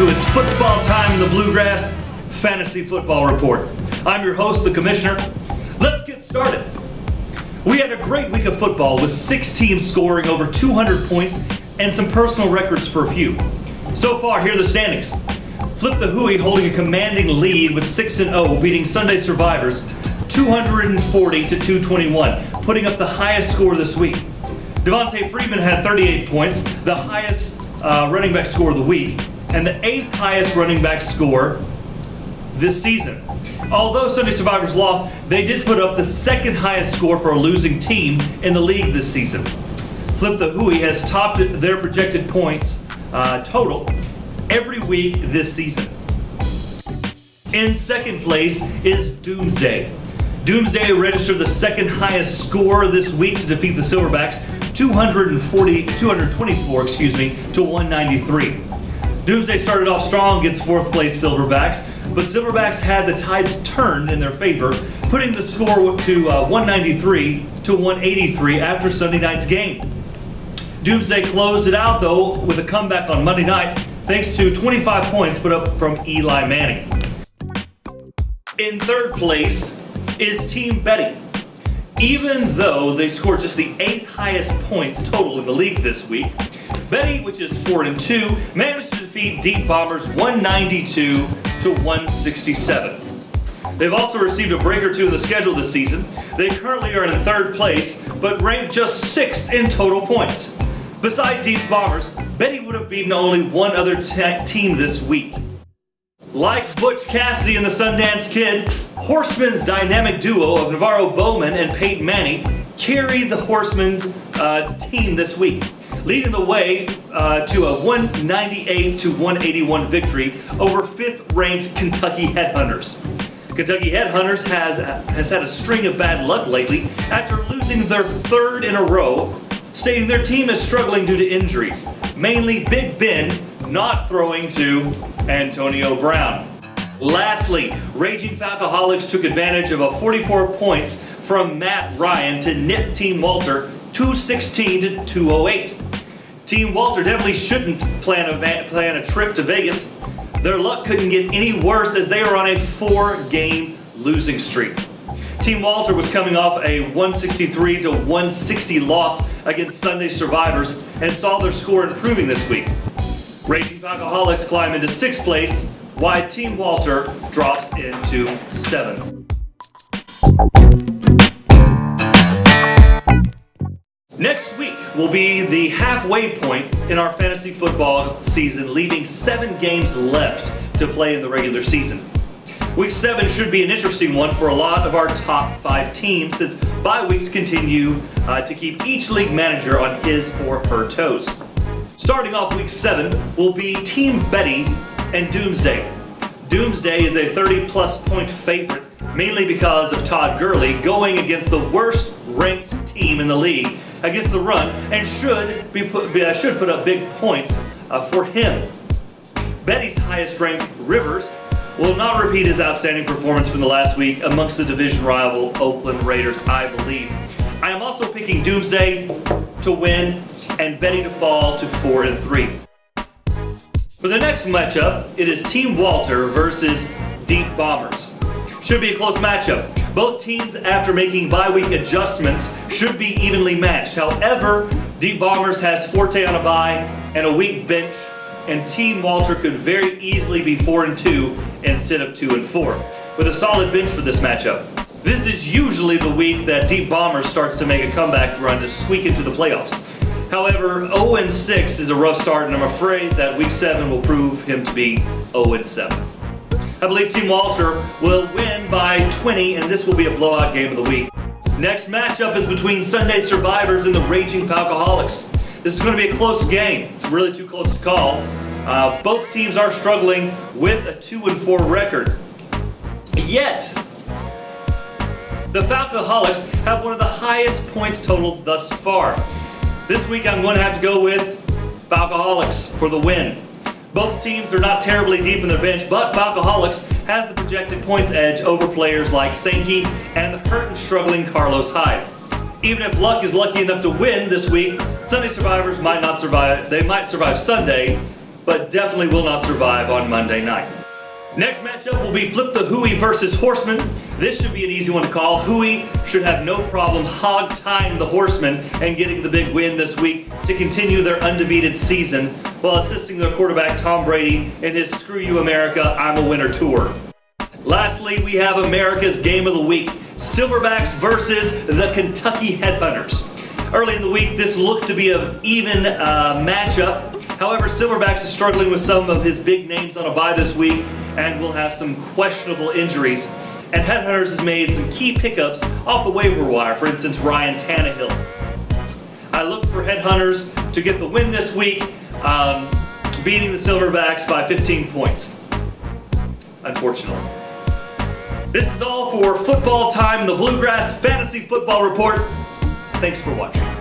to It's Football Time in the Bluegrass Fantasy Football Report. I'm your host, the Commissioner. Let's get started. We had a great week of football with 6 teams scoring over 200 points and some personal records for a few. So far, here are the standings. Flip the Hooey holding a commanding lead with 6-0, beating Sunday Survivors 240-221, putting up the highest score this week. Devontae Freeman had 38 points, the highest running back score of the week, and the 8th highest running back score this season. Although Sunday Survivors lost, they did put up the 2nd highest score for a losing team in the league this season. Flip the Hooey has topped their projected points total every week this season. In second place is Doomsday. Doomsday registered the 2nd highest score this week to defeat the Silverbacks, 224 to 193. Doomsday started off strong against 4th place Silverbacks, but Silverbacks had the tides turned in their favor, putting the score to 193 to 183 after Sunday night's game. Doomsday closed it out, though, with a comeback on Monday night, thanks to 25 points put up from Eli Manning. In third place is Team Betty. Even though they scored just the 8th highest points total in the league this week, Betty, which is 4-2, managed to defeat Deep Bombers 192 to 167. They've also received a break or two in the schedule this season. They currently are in 3rd place, but ranked just 6th in total points. Beside Deep Bombers, Betty would have beaten only one other team this week. Like Butch Cassidy and the Sundance Kid, Horsemen's dynamic duo of Navarro Bowman and Peyton Manning carried the Horsemen's team this week, leading the way to a 198 to 181 victory over 5th-ranked Kentucky Headhunters. Kentucky Headhunters has had a string of bad luck lately after losing their 3rd in a row, stating their team is struggling due to injuries, mainly Big Ben not throwing to Antonio Brown. Lastly, Raging Falcoholics took advantage of a 44 points from Matt Ryan to nip Team Walter 216 to 208. Team Walter definitely shouldn't plan a trip to Vegas. Their luck couldn't get any worse as they were on a 4-game losing streak. Team Walter was coming off a 163 to 160 loss against Sunday Survivors and saw their score improving this week. Raging Falcoholics climb into 6th place, while Team Walter drops into 7th. Next week will be the halfway point in our fantasy football season, leaving 7 games left to play in the regular season. Week 7 should be an interesting one for a lot of our top 5 teams, since bye weeks continue to keep each league manager on his or her toes. Starting off week 7 will be Team Betty and Doomsday. Doomsday is a 30-plus point favorite, mainly because of Todd Gurley going against the worst ranked team in the league against the run, and should put up big points for him. Betty's highest ranked Rivers will not repeat his outstanding performance from the last week amongst the division rival Oakland Raiders, I believe. I am also picking Doomsday to win and Betty to fall to 4-3. For the next matchup, it is Team Walter versus Deep Bombers. Should be a close matchup. Both teams, after making bye week adjustments, should be evenly matched. However, Deep Bombers has Forte on a bye and a weak bench, and Team Walter could very easily be 4-2 instead of 2-4, with a solid bench for this matchup. This is usually the week that Deep Bombers starts to make a comeback run to squeak into the playoffs. However, 0-6 is a rough start, and I'm afraid that week 7 will prove him to be 0-7. I believe Team Walter will win by 20, and this will be a blowout game of the week. Next matchup is between Sunday Survivors and the Raging Falcoholics. This is going to be a close game. It's really too close to call. Both teams are struggling with a 2-4 record. Yet, the Falcoholics have one of the highest points total thus far. This week I'm going to have to go with Falcoholics for the win. Both teams are not terribly deep in their bench, but Falcoholics has the projected points edge over players like Sankey and the hurt and struggling Carlos Hyde. Even if Luck is lucky enough to win this week, Sunday Survivors might not survive. They might survive Sunday, but definitely will not survive on Monday night. Next matchup will be Flip the Huey versus Horseman. This should be an easy one to call. Huey should have no problem hog-tying the Horsemen and getting the big win this week to continue their undefeated season while assisting their quarterback Tom Brady in his Screw You America, I'm a Winner tour. Lastly, we have America's Game of the Week, Silverbacks versus the Kentucky Headhunters. Early in the week, this looked to be an even matchup. However, Silverbacks is struggling with some of his big names on a bye this week and will have some questionable injuries. And Headhunters has made some key pickups off the waiver wire, for instance, Ryan Tannehill. I look for Headhunters to get the win this week, beating the Silverbacks by 15 points, unfortunately. This is all for Football Time, the Bluegrass Fantasy Football Report. Thanks for watching.